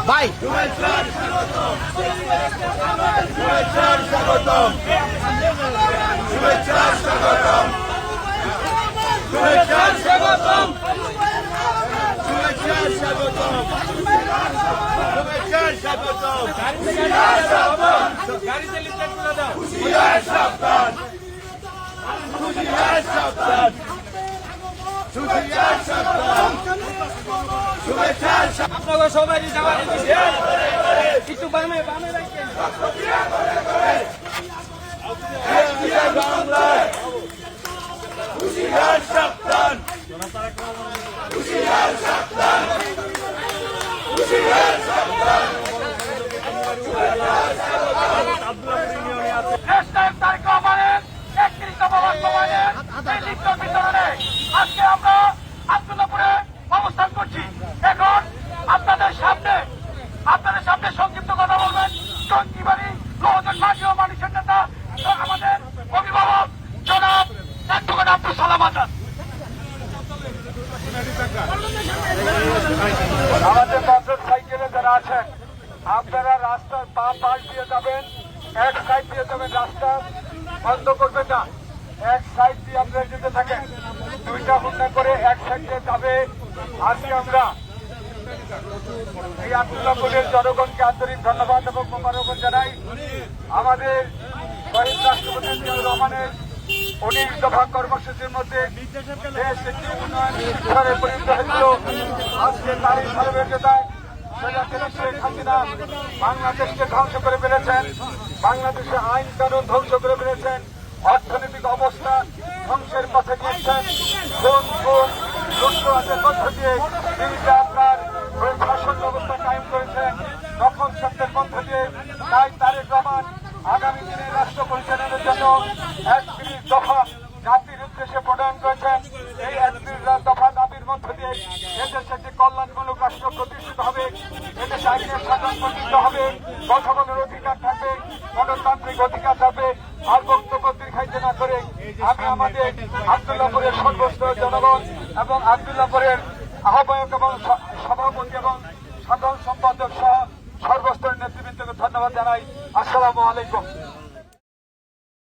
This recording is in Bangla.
ভাই আপনারা সবাই একটু বামে বামে রাখেন। আজকে আমরা আব্দুল্লাহপুরে অবস্থান করছি। এখন আপনাদের সামনে সংক্ষিপ্ত কথা বলবেন টঙ্গিবাড়ি লোহজন মাটি ও মানুষের নেতা আমাদের অভিভাবক জনাব অ্যাডভোকেট আব্দুল সালাম আজাদ। আমাদের মোটর সাইকেলে যারা আছেন আপনারা রাস্তার পাশ দিয়ে যাবেন, এক সাইড দিয়ে যাবেন, রাস্তা বন্ধ করবেন না, এক সাইড দিয়ে আপনারা যেতে থাকেন। দুইটা হুন্ডা করে এক সাইড দিয়ে যাবে। আজকে আমরা এই আব্দুল্লাহপুরের জনগণকে আন্তরিক ধন্যবাদ এবং মোবারকবাদ জানাই। আমাদের শহীদ রাষ্ট্রপতি জিয়াউর রহমানের 19 দফা কর্মসূচির মধ্যে দেশ একটি উন্নয়ন স্তরে পরিণত হয়েছিল। আজকে তারই ধারাবাহিকতায় শেখ হাসিনা বাংলাদেশকে ধ্বংস করে ফেলেছেন, বাংলাদেশে আইন কানুন ধ্বংস করে ফেলেছেন, অর্থনৈতিক অবস্থা ধ্বংসের পথে নিয়েছেন, লুটতরাজের মধ্য দিয়ে তিনি আপনার শাসন ব্যবস্থা কায়েম করেছেন, দখল শক্তির মধ্য দিয়ে। তাই তারেক রহমান আগামী দিনে রাষ্ট্র পরিচালনার জন্য 31 দফা জাতির উদ্দেশ্যে প্রণয়ন করেছেন। এই 31 দফা দাবির মধ্য দিয়ে এদেশে একটি কল্যাণমূলক রাষ্ট্র প্রতিষ্ঠিত হবে, এদেশে আইনের শাসন প্রতিষ্ঠিত হবে, কথা বলার অধিকার থাকবে, গণতান্ত্রিক অধিকার থাকবে। আর বক্তব্য দীর্ঘায়িত না করে আমি আমাদের আব্দুল্লাহপুরের সর্বস্তর জনগণ এবং আব্দুল্লাহপুরের আহ্বায়ক এবং সভাপতি এবং সাধারণ সম্পাদক সহ সর্বস্তরের নেতৃবৃন্দকে ধন্যবাদ জানাই। আসসালামু আলাইকুম।